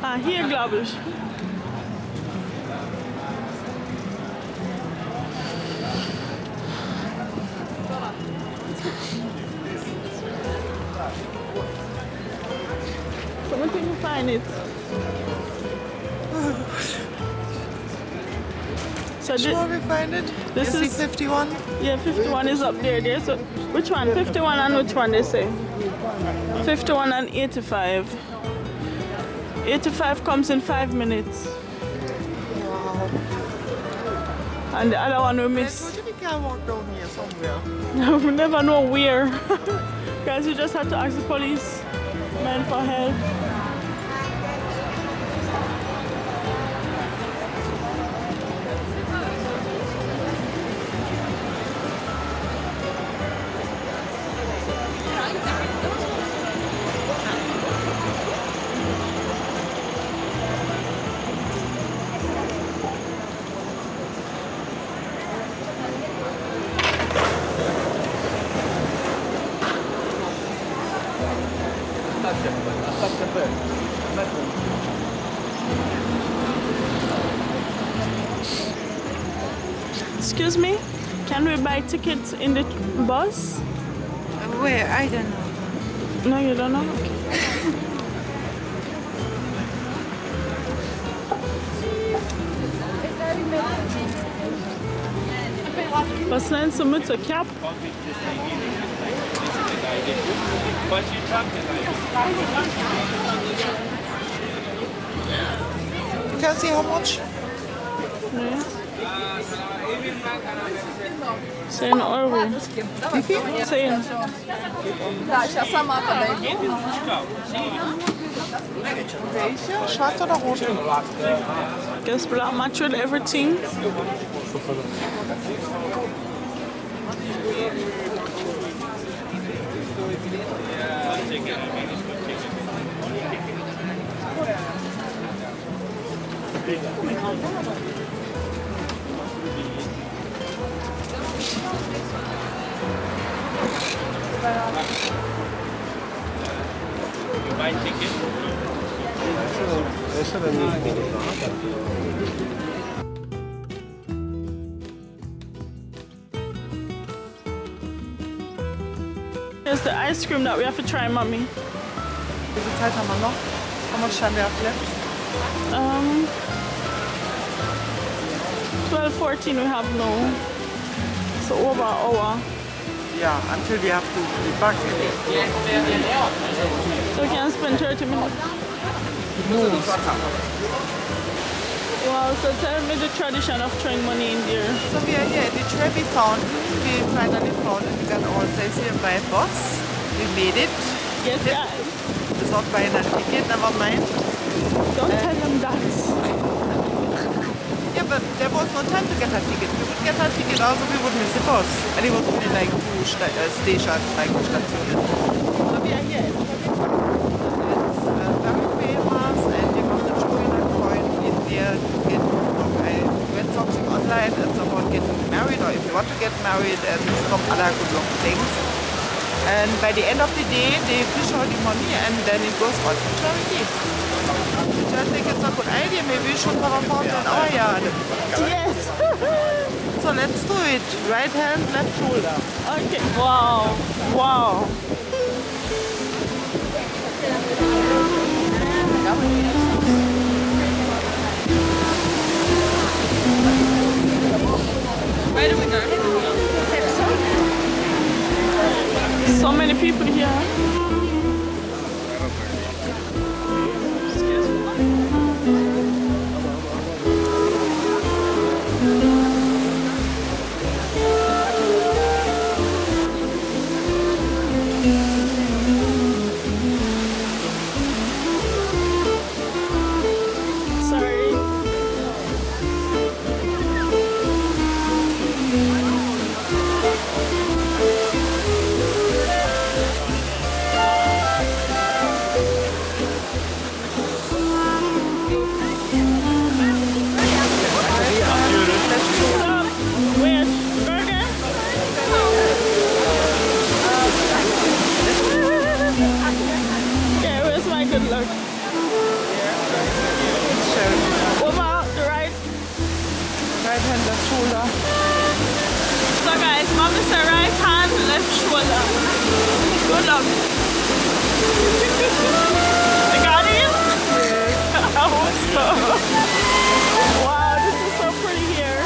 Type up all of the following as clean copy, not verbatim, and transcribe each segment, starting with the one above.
Ah, hier glaube ich. So we can find it. So Sure, we find it. This You see is 51. Yeah, 51 is up there. There's a, which one? 51 and which one they say? 51 and 85. 85 comes in 5 minutes. Wow. And the other one we Yes, miss. we can walk down here somewhere. We never know where. Guys, you just have to ask the police man for help. Excuse me, can we buy tickets in the bus? Where? I don't know. No, you don't know? Okay. Was nennst du Mütze? Cap? You can see how much? Nee. 10 Euro. Wie viel? 10. Welche? Schwarz oder rot? Guess black match with everything. Here's the ice cream that we have to try, mommy. Wie viel Zeit haben wir noch? How much time we have left? 12:14 we have no. So over an hour. Yeah, until we have to be back. So we can spend 30 minutes. Wow, so tell me the tradition of throwing money in there. So we are here at the Trevi Fountain. We finally found it. We got our Sightseeing by bus. We made it. Yes, guys. Without buying a ticket, never mind. Don't tell them that. Yeah, but there was no time to get a ticket. We would get a ticket, also we would miss the bus. And it was only like two stations, like stations. So we are here. It's very famous, and you have the Germaican coin in there to get when something online and someone getting married, or if you want to get married, and some other good long things. And by the end of the day, they fish all the money, and then it goes on to charity. Which I think it's a good idea. Maybe we should have a fountain in our yard. Yes. So let's do it. Right hand, left shoulder. Okay. Wow. Wow. Where do we go? So many people here. Excuse me. Good luck. Over the right. Right hand, left shoulder. So guys, mommy said right hand, left shoulder. Good luck. You got it? I hope so. Wow, this is so pretty here.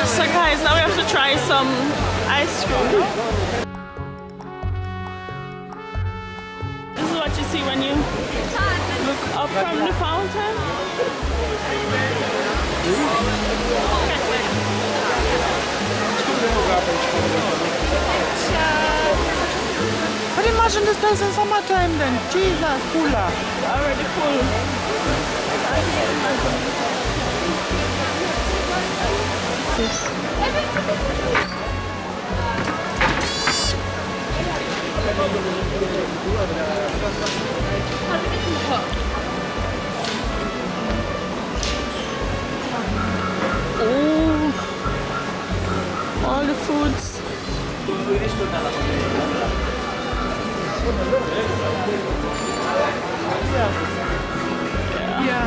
So guys, now we have to try some ice cream. This is what you see when you look up from the fountain. But imagine this place in summertime then. Jesus, cooler. It's already full. Oh, all the foods. Yeah.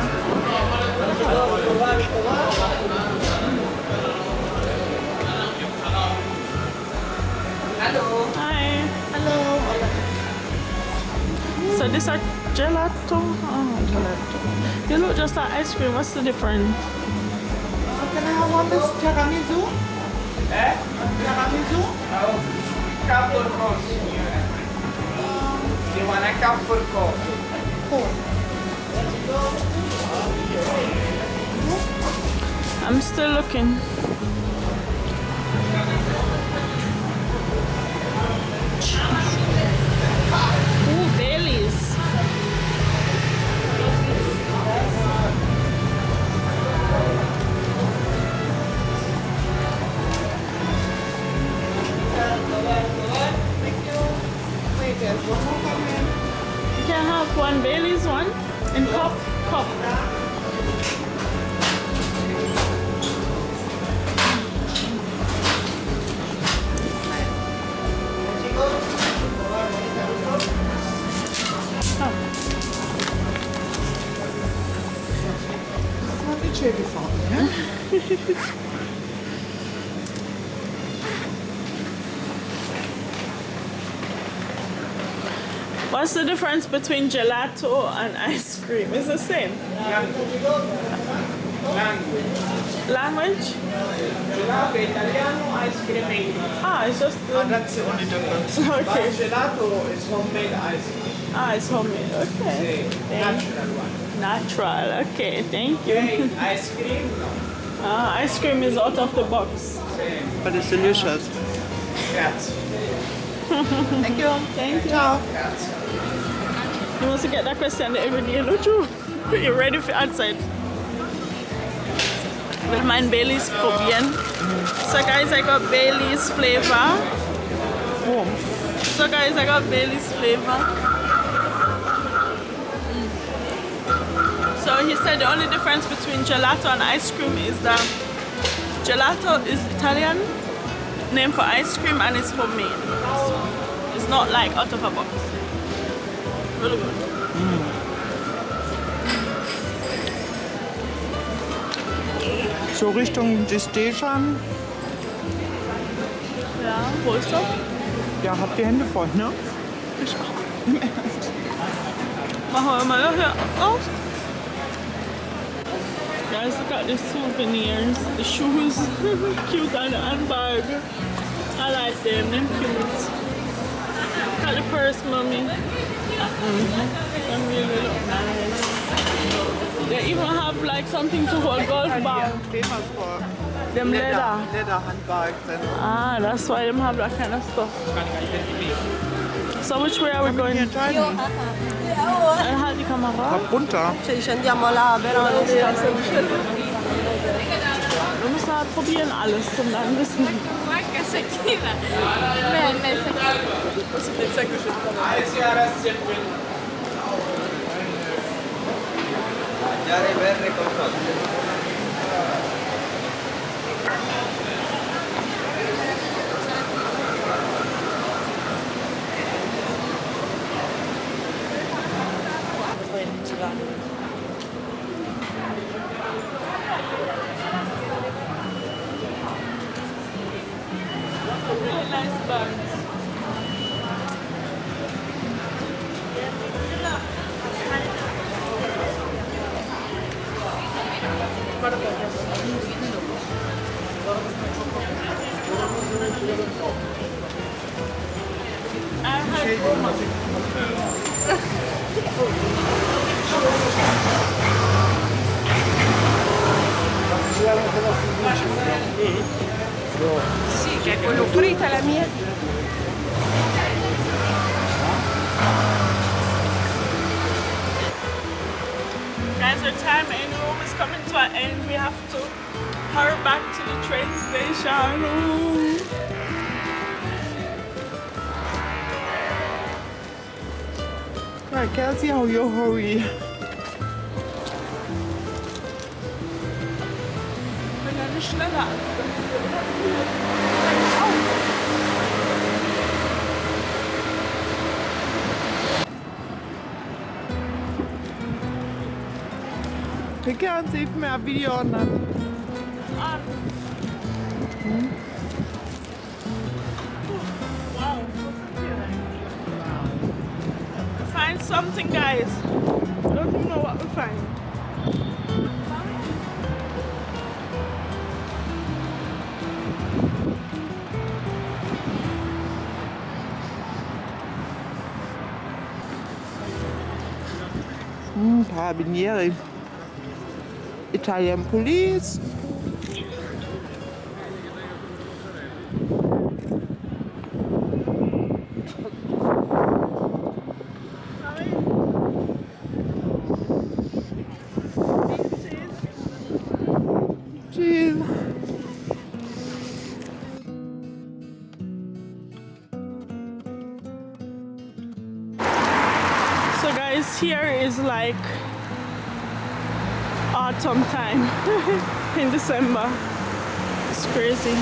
Hello. Hi. Hello. So these are gelato. Oh, gelato. They look just like ice cream. What's the difference? Can I have one this tiramisu? Tiramisu? Cup or coffee? You want a cup or coffee? I'm still looking. Ooh, Baileys. Wait, there's one more coming. You can have one Baileys, one in cup. It's not the Trevi Fountain, yeah? What's the difference between gelato and ice cream? It's the same. Language? Gelato è italiano, ice cream è English. Ah, it's just the... That's the only difference. But Okay. gelato is homemade ice cream. Ah, it's homemade. Okay. Natural one. Natural. Okay, thank you. Okay, ice cream, no. Ah, ice cream is out of the box. But it's delicious. Grazie. Thank you. Thank you. Ciao. Grazie. You must get that question every day, don't you? You're ready for outside. Will mein Baileys probieren. So guys, I got Baileys flavor. So guys, I got Baileys flavor. So he said the only difference between gelato and ice cream is that Gelato is Italian name for ice cream and it's homemade. So it's not like out of a box. Really good. So Richtung die Station. Ja, wo ist das? Ja, habt die Hände voll, ne? Ich auch. Machen wir mal hier aus. Guys, look at the souvenirs, the shoes. Cute on the handbag. I like them, they're cute. Look at the purse, mommy. Them really look nice. They even have like something to hold golf ball. Famous for Them leather. leather handbags and Ah, that's why them have that kind of stuff. So which way are we going? hier entscheiden. Halt die Kamera. Ab runter. Wir müssen halt probieren alles und dann wissen. Really nice bags. Sì, che è quello fritta la mia. Guys, our time in room is coming to an end. We have to hurry back to the train station. I can't see how you hurry. Wenn er nicht schneller I can't see mehr Video on that. Wow. Find something, guys. I don't even know what we find. Carabinieri. Italian police. Cheese. So guys, here is like autumn time in December. It's crazy.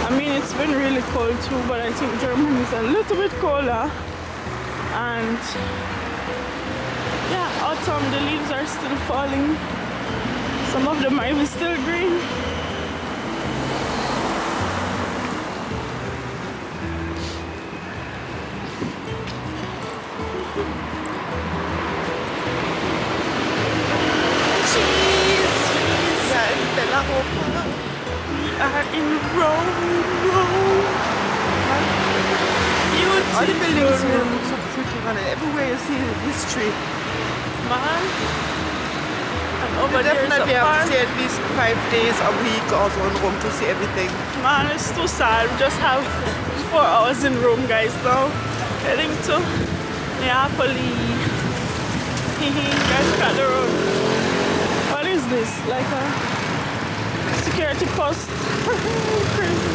I mean, it's been really cold too, but I think Germany is a little bit colder. And yeah, autumn, the leaves are still falling. Some of them are even still green. In Rome. All the buildings here look so pretty, man. Everywhere you see history. Man. And You over there is a definitely have to park. stay at least 5 days a week or so in Rome to see everything. Man, it's too sad. We just have 4 hours in Rome, guys, now. Heading to Neapoli. Guys, look at the road. What is this? Like a security post? Crazy.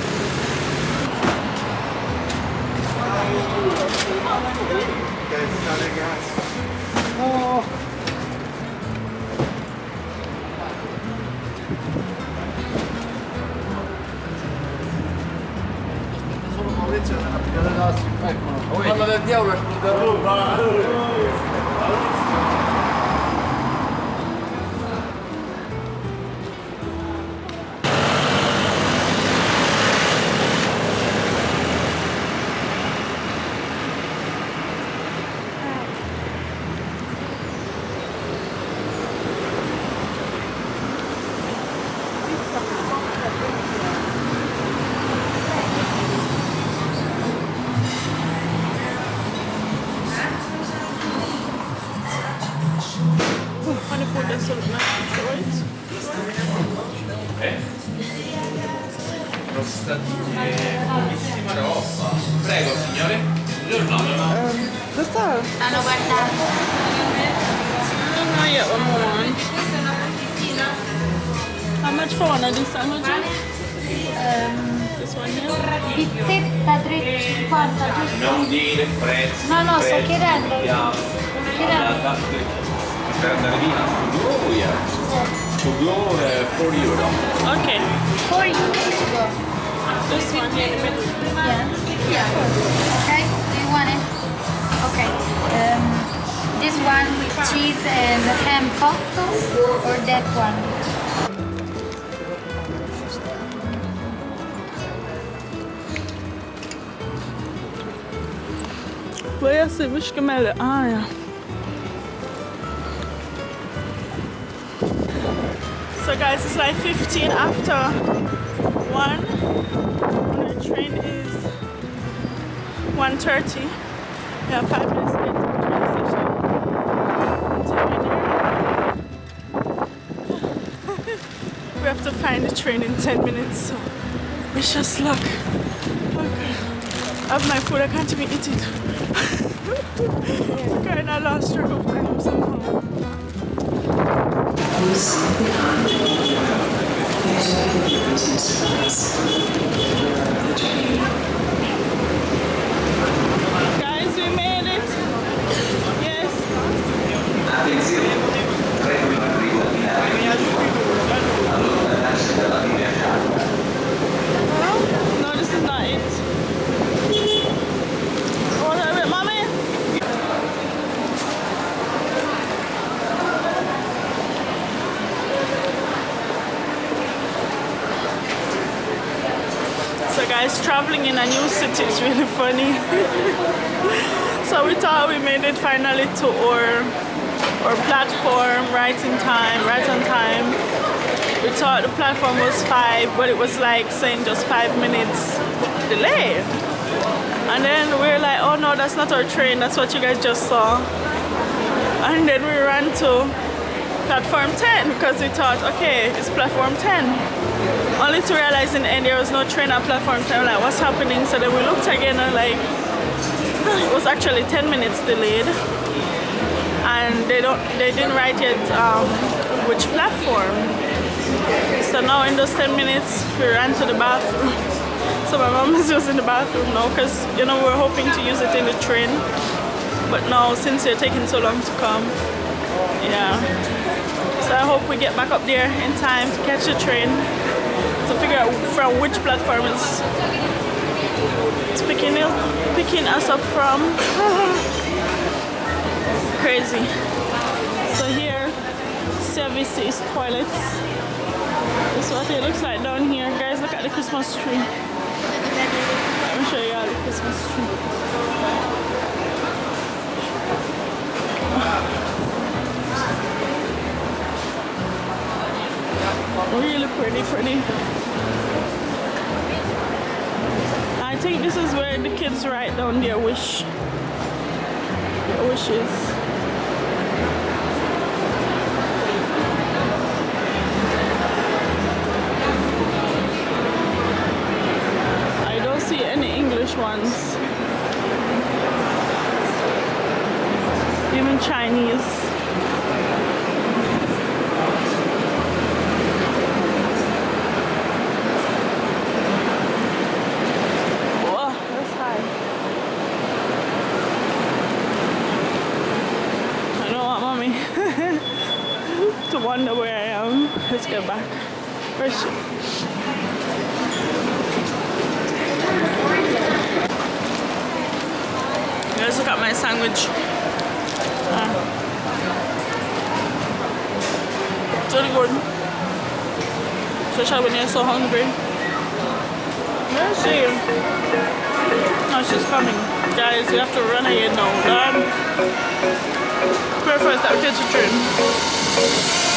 Parla del diavolo e Funny food doesn't look nice, right? pochissima roba. Prego, signore. Questa Hanno guardato. I get one more. How much for one of these sandwiches? This one here? Pizzetta 3,50 giusto? Non dire prezzi. No, sto chiedendo. Per andare via. Oh yeah. To go 4 euro. Okay. 4 euro to go. This one here in the middle. Yeah. Okay, do you want it? Okay. This one with cheese and ham cotto or that one? Where is it? Which gemelle? Ah, yeah. So guys, it's like 15 after 1. The train is 1:30. We have 5 minutes to get to the train station. Until we're there. We have to find the train in 10 minutes, so wish us luck. Okay. I have my food, I can't even eat it. Kind of lost track of time somehow. Guys, we made it. Yes. No, this is not it. Oh, wait, mommy. So guys, traveling in a new city is really funny. So we thought we made it finally to our platform right in time, right on time. We thought the platform was 5, but it was like saying just 5 minutes delay. And then we were like, oh no, that's not our train, that's what you guys just saw. And then we ran to platform 10 because we thought, okay, it's platform 10. Only to realize in the end there was no train at platform 10. Like, what's happening? So then we looked again and like, it was actually 10 minutes delayed. And they didn't write yet which platform. So now in those 10 minutes, we ran to the bathroom. So my mom is using the bathroom now because, you know, we're hoping to use it in the train. But now, since they're taking so long to come, yeah. So I hope we get back up there in time to catch the train, to figure out from which platform it's picking us up from. Crazy. So here, service is toilets. This is what it looks like down here. Guys, look at the Christmas tree. Let me show you all the Christmas tree. Really pretty. I think this is where the kids write down their wishes. I don't see any English ones. Even Chinese. To wonder where I am. Let's go back. Where's she? sandwich. It's really good. Especially when you're so hungry. Let's see. Oh, she's coming. Guys, we have to run ahead now. Prepare for us to catch a train.